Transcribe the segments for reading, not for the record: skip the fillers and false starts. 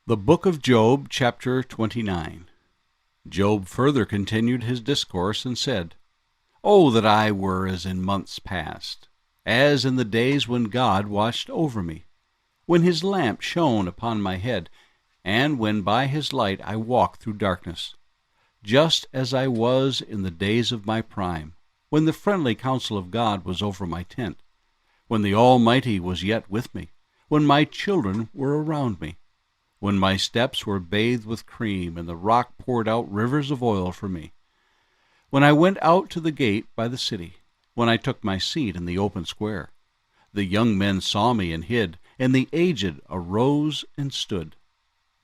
The book of Job, chapter 29. Job further continued his discourse and said, "Oh, that I were as in months past, as in the days when God watched over me, when his lamp shone upon my head, and when by his light I walked through darkness, just as I was in the days of my prime, when the friendly counsel of God was over my tent, when the Almighty was yet with me, when my children were around me, when my steps were bathed with cream, and the rock poured out rivers of oil for me, when I went out to the gate by the city, when I took my seat in the open square. The young men saw me and hid, and the aged arose and stood.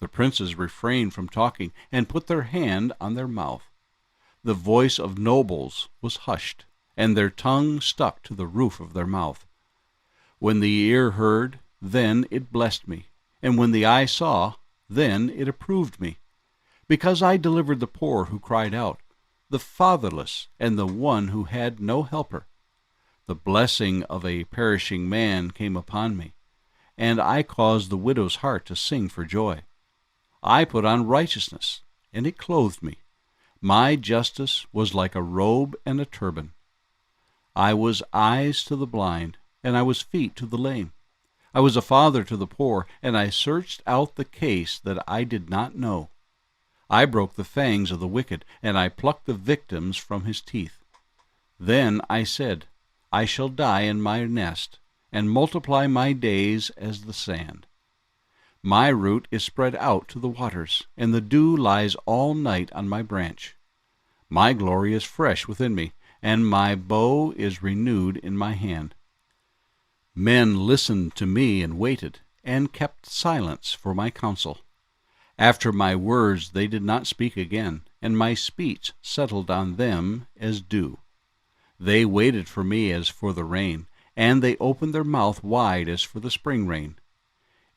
The princes refrained from talking, and put their hand on their mouth. The voice of nobles was hushed, and their tongue stuck to the roof of their mouth. When the ear heard, then it blessed me, and when the eye saw, then it approved me, because I delivered the poor who cried out, the fatherless, and the one who had no helper. The blessing of a perishing man came upon me, and I caused the widow's heart to sing for joy. I put on righteousness, and it clothed me. My justice was like a robe and a turban. I was eyes to the blind, and I was feet to the lame. I was a father to the poor, and I searched out the case that I did not know. I broke the fangs of the wicked, and I plucked the victims from his teeth. Then I said, I shall die in my nest, and multiply my days as the sand. My root is spread out to the waters, and the dew lies all night on my branch. My glory is fresh within me, and my bow is renewed in my hand. Men listened to me and waited, and kept silence for my counsel. After my words they did not speak again, and my speech settled on them as dew. They waited for me as for the rain, and they opened their mouth wide as for the spring rain.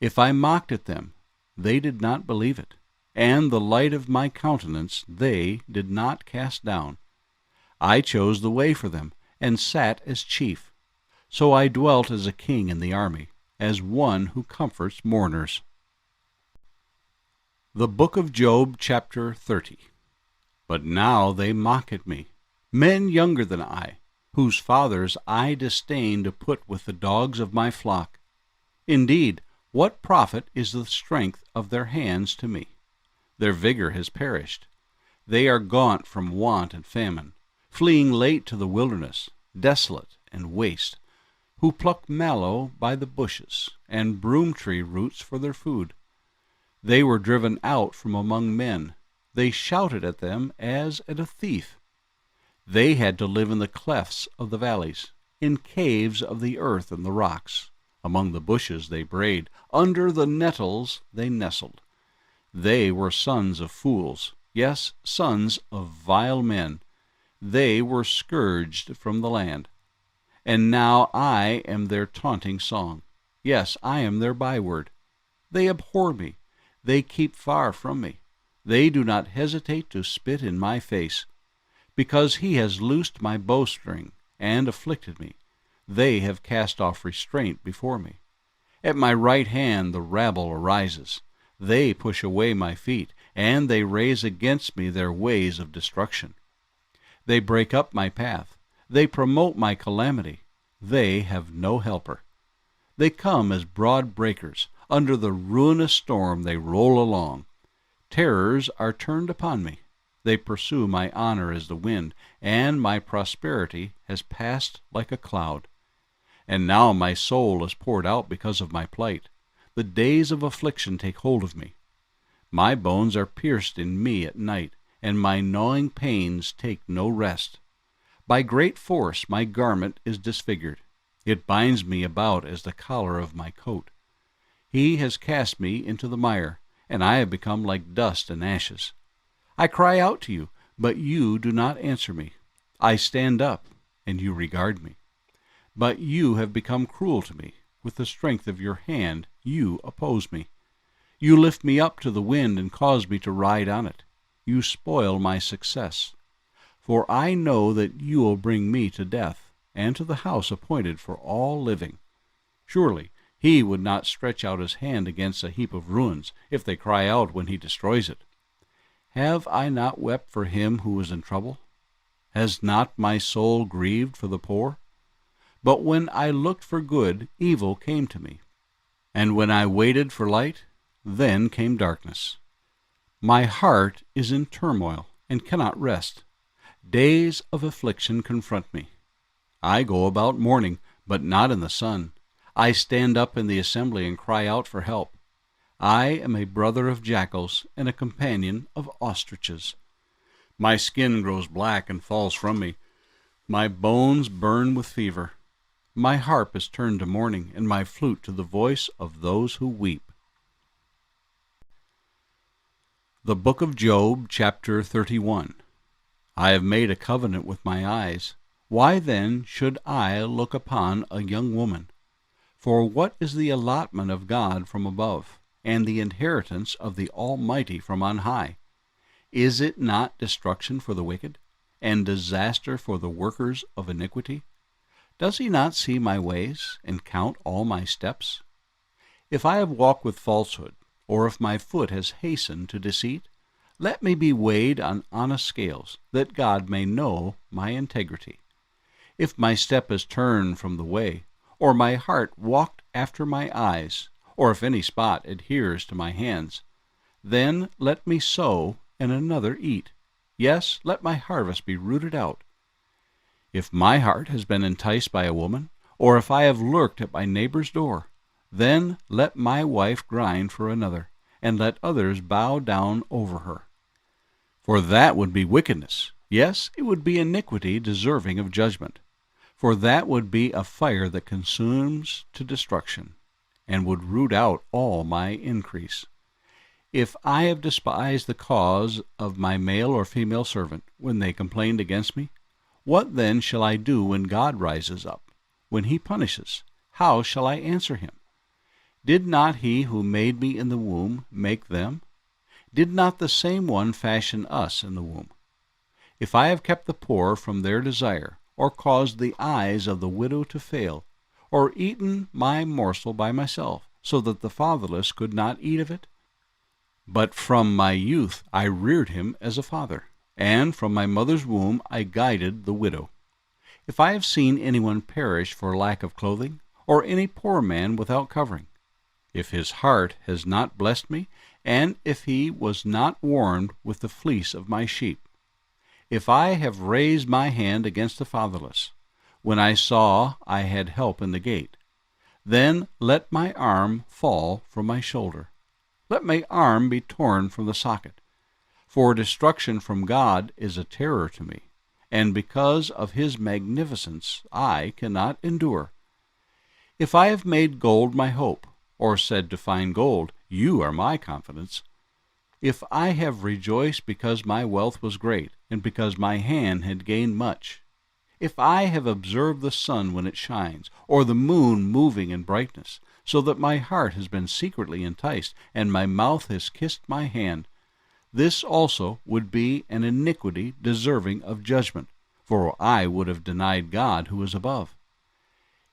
If I mocked at them, they did not believe it, and the light of my countenance they did not cast down. I chose the way for them, and sat as chief. So I dwelt as a king in the army, as one who comforts mourners. The book of Job, chapter 30. But now they mock at me, men younger than I, whose fathers I disdain to put with the dogs of my flock. Indeed, what profit is the strength of their hands to me? Their vigor has perished. They are gaunt from want and famine, fleeing late to the wilderness, desolate and waste, who pluck mallow by the bushes, and broom-tree roots for their food. They were driven out from among men. They shouted at them as at a thief. They had to live in the clefts of the valleys, in caves of the earth and the rocks. Among the bushes they brayed, under the nettles they nestled. They were sons of fools, yes, sons of vile men. They were scourged from the land. And now I am their taunting song. Yes, I am their byword. They abhor me. They keep far from me. They do not hesitate to spit in my face. Because he has loosed my bowstring and afflicted me, they have cast off restraint before me. At my right hand the rabble arises. They push away my feet, and they raise against me their ways of destruction. They break up my path. They promote my calamity. They have no helper. They come as broad breakers. Under the ruinous storm they roll along. Terrors are turned upon me. They pursue my honor as the wind, and my prosperity has passed like a cloud. And now my soul is poured out because of my plight. The days of affliction take hold of me. My bones are pierced in me at night, and my gnawing pains take no rest. By great force my garment is disfigured. It binds me about as the collar of my coat. He has cast me into the mire, and I have become like dust and ashes. I cry out to you, but you do not answer me. I stand up, and you regard me. But you have become cruel to me. With the strength of your hand you oppose me. You lift me up to the wind and cause me to ride on it. You spoil my success. For I know that you will bring me to death, and to the house appointed for all living. Surely He would not stretch out his hand against a heap of ruins, if they cry out when he destroys it. Have I not wept for him who is in trouble? Has not my soul grieved for the poor? But when I looked for good, evil came to me. And when I waited for light, then came darkness. My heart is in turmoil and cannot rest. Days of affliction confront me. I go about mourning, but not in the sun. I stand up in the assembly and cry out for help. I am a brother of jackals and a companion of ostriches. My skin grows black and falls from me. My bones burn with fever. My harp is turned to mourning, and my flute to the voice of those who weep. The Book of Job, chapter 31. I have made a covenant with my eyes. Why then should I look upon a young woman? For what is the allotment of God from above, and the inheritance of the Almighty from on high? Is it not destruction for the wicked, and disaster for the workers of iniquity? Does he not see my ways, and count all my steps? If I have walked with falsehood, or if my foot has hastened to deceit, let me be weighed on honest scales, that God may know my integrity. If my step is turned from the way, or my heart walked after my eyes, or if any spot adheres to my hands, then let me sow and another eat. Yes, let my harvest be rooted out. If my heart has been enticed by a woman, or if I have lurked at my neighbor's door, then let my wife grind for another, and let others bow down over her. For that would be wickedness. Yes, it would be iniquity deserving of judgment. For that would be a fire that consumes to destruction, and would root out all my increase. If I have despised the cause of my male or female servant when they complained against me, what then shall I do when God rises up? When he punishes, how shall I answer him? Did not he who made me in the womb make them? Did not the same one fashion us in the womb? If I have kept the poor from their desire, or caused the eyes of the widow to fail, or eaten my morsel by myself, so that the fatherless could not eat of it? But from my youth I reared him as a father, and from my mother's womb I guided the widow. If I have seen anyone perish for lack of clothing, or any poor man without covering, if his heart has not blessed me, and if he was not warmed with the fleece of my sheep, if I have raised my hand against the fatherless, when I saw I had help in the gate, then let my arm fall from my shoulder. Let my arm be torn from the socket. For destruction from God is a terror to me, and because of his magnificence I cannot endure. If I have made gold my hope, or said to find gold, you are my confidence, if I have rejoiced because my wealth was great, and because my hand had gained much, if I have observed the sun when it shines, or the moon moving in brightness, so that my heart has been secretly enticed, and my mouth has kissed my hand, this also would be an iniquity deserving of judgment, for I would have denied God who is above.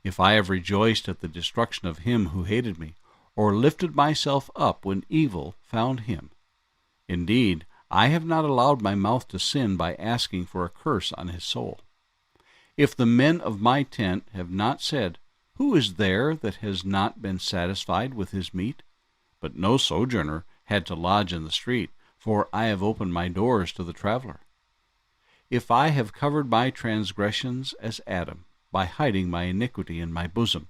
If I have rejoiced at the destruction of him who hated me, or lifted myself up when evil found him, indeed, I have not allowed my mouth to sin by asking for a curse on his soul. If the men of my tent have not said, who is there that has not been satisfied with his meat? But no sojourner had to lodge in the street, for I have opened my doors to the traveler. If I have covered my transgressions as Adam, by hiding my iniquity in my bosom,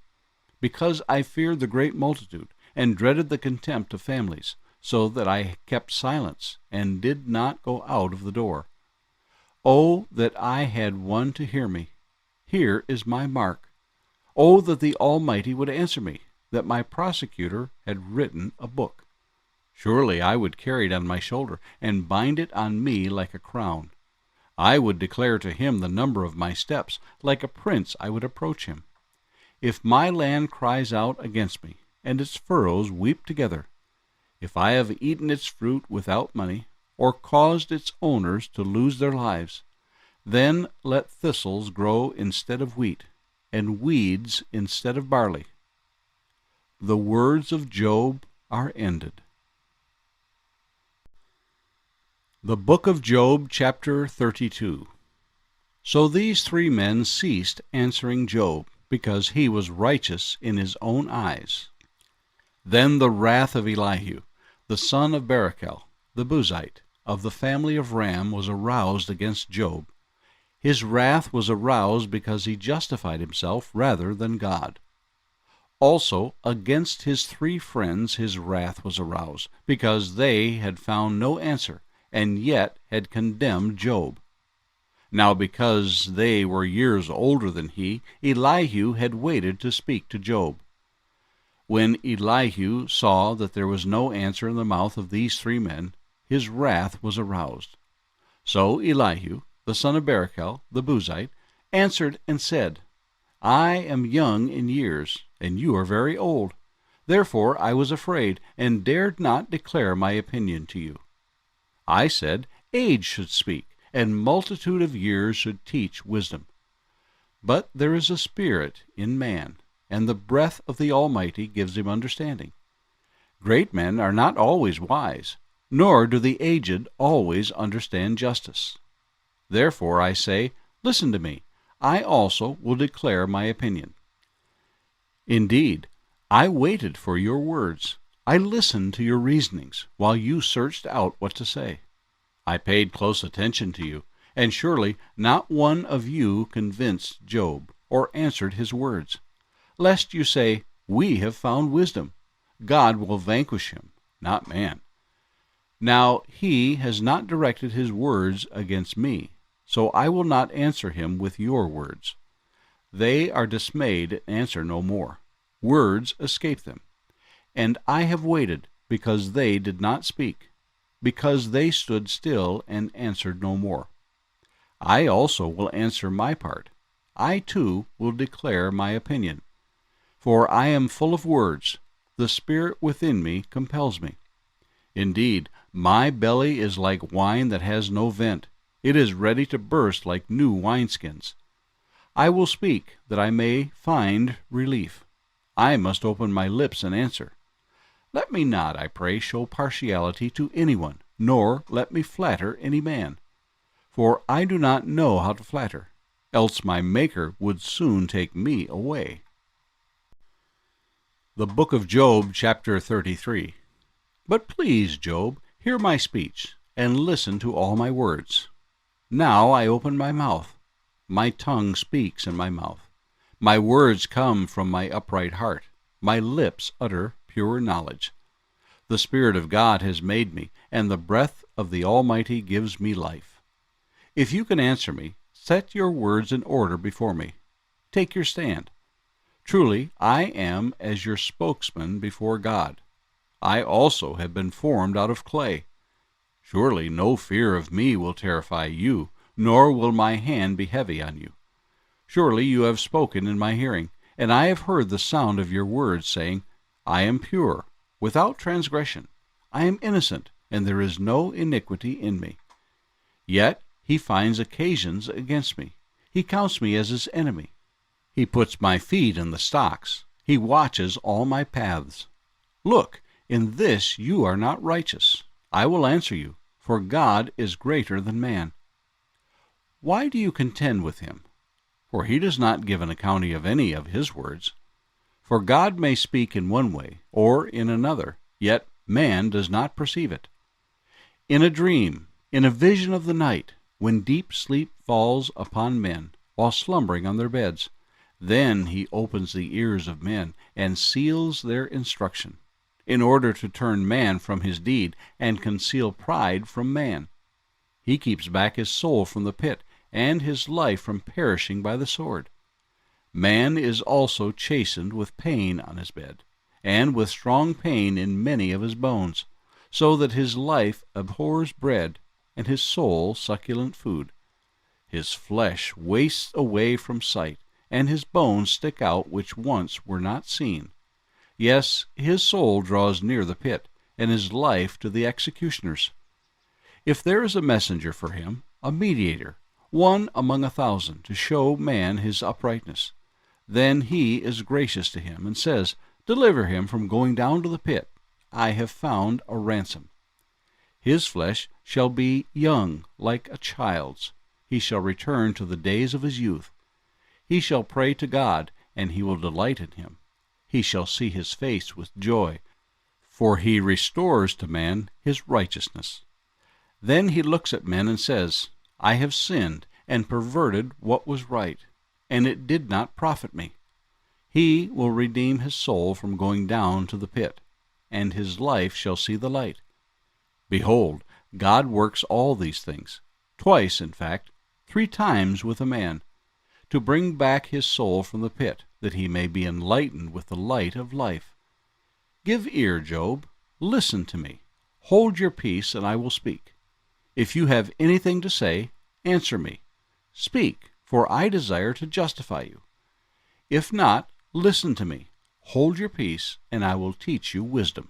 because I feared the great multitude, and dreaded the contempt of families, so that I kept silence, and did not go out of the door. Oh, that I had one to hear me! Here is my mark. Oh, that the Almighty would answer me, that my prosecutor had written a book. Surely I would carry it on my shoulder, and bind it on me like a crown. I would declare to him the number of my steps. Like a prince I would approach him. If my land cries out against me, and its furrows weep together, if I have eaten its fruit without money, or caused its owners to lose their lives, then let thistles grow instead of wheat, and weeds instead of barley. the words of Job are ended. The book of Job, chapter 32. So these three men ceased answering Job, because he was righteous in his own eyes. Then the wrath of Elihu, the son of Barachel, the Buzite, of the family of Ram, was aroused against Job. His wrath was aroused because he justified himself rather than God. Also, against his three friends his wrath was aroused, because they had found no answer, and yet had condemned Job. Now because they were years older than he, Elihu had waited to speak to Job. When Elihu saw that there was no answer in the mouth of these three men, his wrath was aroused. So Elihu, the son of Barachel, the Buzite, answered and said, I am young in years, and you are very old. Therefore I was afraid, and dared not declare my opinion to you. I said, Age should speak, and multitude of years should teach wisdom. But there is a spirit in man, and the breath of the Almighty gives him understanding. Great men are not always wise, nor do the aged always understand justice. Therefore I say, Listen to me, I also will declare my opinion. Indeed, I waited for your words. I listened to your reasonings, while you searched out what to say. I paid close attention to you, and surely not one of you convinced Job, or answered his words. Lest you say, We have found wisdom. God will vanquish him, not man. Now he has not directed his words against me, so I will not answer him with your words. They are dismayed and answer no more. Words escape them. And I have waited, because they did not speak, because they stood still and answered no more. I also will answer my part. I too will declare my opinion. For I am full of words. The spirit within me compels me. Indeed, my belly is like wine that has no vent. It is ready to burst like new wineskins. I will speak, that I may find relief. I must open my lips and answer. Let me not, I pray, show partiality to anyone, nor let me flatter any man. For I do not know how to flatter, else my Maker would soon take me away. The book of Job, chapter 33. But please, Job, hear my speech, and listen to all my words. Now I open my mouth. My tongue speaks in my mouth. My words come from my upright heart. My lips utter pure knowledge. The Spirit of God has made me, and the breath of the Almighty gives me life. If you can answer me, set your words in order before me. Take your stand. Truly, I am as your spokesman before God. I also have been formed out of clay. Surely no fear of me will terrify you, nor will my hand be heavy on you. Surely you have spoken in my hearing, and I have heard the sound of your words, saying, I am pure, without transgression. I am innocent, and there is no iniquity in me. Yet he finds occasions against me. He counts me as his enemy. He puts my feet in the stocks. He watches all my paths. Look, in this you are not righteous. I will answer you, for God is greater than man. Why do you contend with him? For he does not give an account of any of his words. For God may speak in one way, or in another, yet man does not perceive it. In a dream, in a vision of the night, when deep sleep falls upon men, while slumbering on their beds, then he opens the ears of men, and seals their instruction, in order to turn man from his deed, and conceal pride from man. He keeps back his soul from the pit, and his life from perishing by the sword. Man is also chastened with pain on his bed, and with strong pain in many of his bones, so that his life abhors bread, and his soul succulent food. His flesh wastes away from sight, and his bones stick out which once were not seen. Yes, his soul draws near the pit, and his life to the executioners. If there is a messenger for him, a mediator, one among 1,000, to show man his uprightness, then he is gracious to him, and says, Deliver him from going down to the pit. I have found a ransom. His flesh shall be young like a child's. He shall return to the days of his youth. He shall pray to God, and he will delight in him. He shall see his face with joy, for he restores to man his righteousness. Then he looks at men and says, I have sinned and perverted what was right, and it did not profit me. He will redeem his soul from going down to the pit, and his life shall see the light. Behold, God works all these things, twice, in fact, 3 times with a man, to bring back his soul from the pit, that he may be enlightened with the light of life. Give ear, Job, listen to me. Hold your peace, and I will speak. If you have anything to say, answer me. Speak, for I desire to justify you. If not, listen to me. Hold your peace, and I will teach you wisdom.